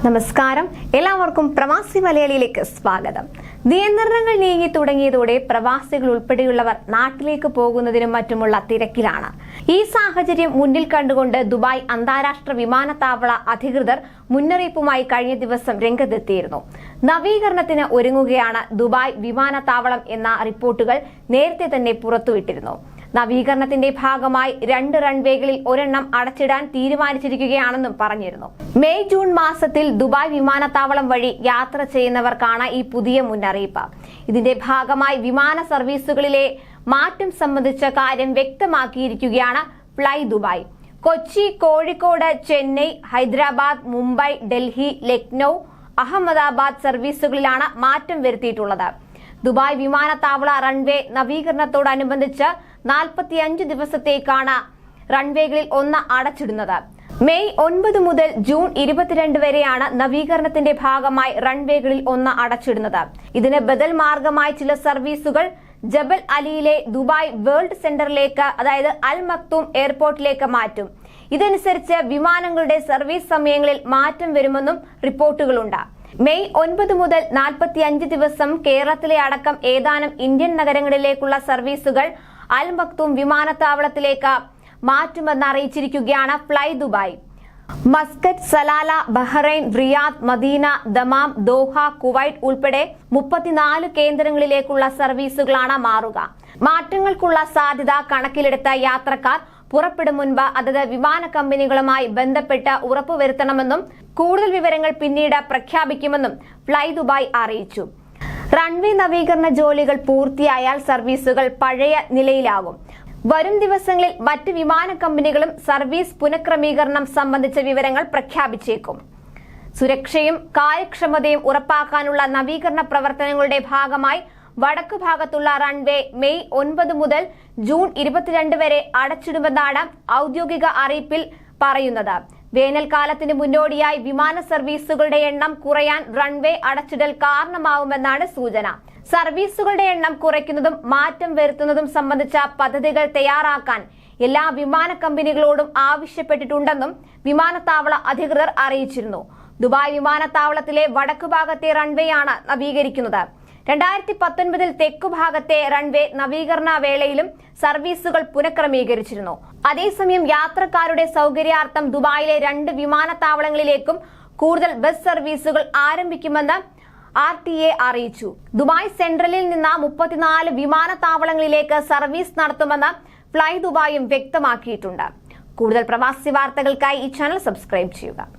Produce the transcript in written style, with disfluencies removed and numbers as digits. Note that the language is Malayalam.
നമസ്കാരം, എല്ലാവർക്കും പ്രവാസി മലയാളിയിലേക്ക് സ്വാഗതം. നിയന്ത്രണങ്ങൾ നീങ്ങി തുടങ്ങിയതോടെ പ്രവാസികൾ ഉൾപ്പെടെയുള്ളവർ നാട്ടിലേക്ക് പോകുന്നതിനും മറ്റുമുള്ള തിരക്കിലാണ്. ഈ സാഹചര്യം മുന്നിൽ കണ്ടുകൊണ്ട് ദുബായ് അന്താരാഷ്ട്ര വിമാനത്താവള അധികൃതർ മുന്നറിയിപ്പുമായി കഴിഞ്ഞ ദിവസം രംഗത്തെത്തിയിരുന്നു. നവീകരണത്തിന് ഒരുങ്ങുകയാണ് ദുബായ് വിമാനത്താവളം എന്ന റിപ്പോർട്ടുകൾ നേരത്തെ തന്നെ പുറത്തുവിട്ടിരുന്നു. നവീകരണത്തിന്റെ ഭാഗമായി 2 റൺവേകളിൽ ഒരെണ്ണം അടച്ചിടാൻ തീരുമാനിച്ചിരിക്കുകയാണെന്നും പറഞ്ഞിരുന്നു. മെയ് ജൂൺ മാസത്തിൽ ദുബായ് വിമാനത്താവളം വഴി യാത്ര ചെയ്യുന്നവർക്കാണ് ഈ പുതിയ മുന്നറിയിപ്പ്. ഇതിന്റെ ഭാഗമായി വിമാന സർവീസുകളിലെ മാറ്റം സംബന്ധിച്ച കാര്യം വ്യക്തമാക്കിയിരിക്കുകയാണ് ഫ്ലൈ ദുബായ്. കൊച്ചി, കോഴിക്കോട്, ചെന്നൈ, ഹൈദരാബാദ്, മുംബൈ, ഡൽഹി, ലക്നൌ, അഹമ്മദാബാദ് സർവീസുകളിലാണ് മാറ്റം വരുത്തിയിട്ടുള്ളത്. ദുബായ് വിമാനത്താവള റൺവേ നവീകരണത്തോടനുബന്ധിച്ച് 45 ദിവസത്തേക്കാണ് റൺവേകളിൽ 1 അടച്ചിടുന്നത്. മെയ് 9 മുതൽ ജൂൺ 22 വരെയാണ് നവീകരണത്തിന്റെ ഭാഗമായി റൺവേകളിൽ 1 അടച്ചിടുന്നത്. ഇതിന് ബദൽ മാർഗമായി ചില സർവീസുകൾ ജബൽ അലിയിലെ ദുബായ് വേൾഡ് സെന്ററിലേക്ക്, അതായത് അൽ മക്തൂം എയർപോർട്ടിലേക്ക് മാറ്റും. ഇതനുസരിച്ച് വിമാനങ്ങളുടെ സർവീസ് സമയങ്ങളിൽ മാറ്റം വരുമെന്നും റിപ്പോർട്ടുകളുണ്ട്. മെയ് 9 മുതൽ 45 ദിവസം കേരളത്തിലെ അടക്കം ഏതാനും ഇന്ത്യൻ നഗരങ്ങളിലേക്കുള്ള സർവീസുകൾ അൽ മക്തൂം വിമാനത്താവളത്തിലേക്ക് മാറ്റുമെന്ന് അറിയിച്ചിരിക്കുകയാണ് flydubai. Muscat, Salalah, Bahrain, Riyadh, Medina, Dammam, Doha, Kuwait ഉൾപ്പെടെ 34 കേന്ദ്രങ്ങളിലേക്കുള്ള സർവീസുകളാണ് മാറുക. മാറ്റങ്ങൾക്കുള്ള സാധ്യത കണക്കിലെടുത്ത യാത്രക്കാർ പുറപ്പെടും മുൻപ് അതത് വിമാന കമ്പനികളുമായി ബന്ധപ്പെട്ട് ഉറപ്പുവരുത്തണമെന്നും കൂടുതൽ വിവരങ്ങൾ പിന്നീട് പ്രഖ്യാപിക്കുമെന്നും ഫ്ലൈ ദുബായ് അറിയിച്ചു. റൺവേ നവീകരണ ജോലികൾ പൂർത്തിയായാൽ സർവീസുകൾ പഴയ നിലയിലാകും. വരും ദിവസങ്ങളിൽ മറ്റ് വിമാന കമ്പനികളും സർവീസ് പുനഃക്രമീകരണം സംബന്ധിച്ച വിവരങ്ങൾ പ്രഖ്യാപിച്ചേക്കും. സുരക്ഷയും കാര്യക്ഷമതയും ഉറപ്പാക്കാനുള്ള നവീകരണ പ്രവർത്തനങ്ങളുടെ ഭാഗമായി വടക്കു ഭാഗത്തുള്ള റൺവേ മെയ് 9 മുതൽ ജൂൺ 22 വരെ അടച്ചിടുമെന്നാണ് ഔദ്യോഗിക അറിയിപ്പിൽ പറയുന്നത്. വേനൽക്കാലത്തിന് മുന്നോടിയായി വിമാന സർവീസുകളുടെ എണ്ണം കുറയാൻ റൺവേ അടച്ചിടൽ കാരണമാവുമെന്നാണ് സൂചന. സർവീസുകളുടെ എണ്ണം കുറയ്ക്കുന്നതും മാറ്റം വരുത്തുന്നതും സംബന്ധിച്ച പദ്ധതികൾ തയ്യാറാക്കാൻ എല്ലാ വിമാന കമ്പനികളോടും ആവശ്യപ്പെട്ടിട്ടുണ്ടെന്നും വിമാനത്താവള അധികൃതർ അറിയിച്ചിരുന്നു. ദുബായ് വിമാനത്താവളത്തിലെ വടക്കുഭാഗത്തെ റൺവേയാണ് നവീകരിക്കുന്നത്. 2019 തെക്കുഭാഗത്തെ റൺവേ നവീകരണ വേളയിലും സർവീസുകൾ പുനഃക്രമീകരിച്ചിരുന്നു. അതേസമയം യാത്രക്കാരുടെ സൗകര്യാർത്ഥം ദുബായിലെ 2 വിമാനത്താവളങ്ങളിലേക്കും കൂടുതൽ ബസ് സർവീസുകൾ ആരംഭിക്കുമെന്ന് RTA അറിയിച്ചു. ദുബായ് സെൻട്രലിൽ നിന്ന് 34 വിമാനത്താവളങ്ങളിലേക്ക് സർവീസ് നടത്തുമെന്ന് ഫ്ലൈ ദുബായും വ്യക്തമാക്കിയിട്ടുണ്ട്. കൂടുതൽ പ്രവാസി വാർത്തകൾക്കായി ഈ ചാനൽ സബ്സ്ക്രൈബ് ചെയ്യുക.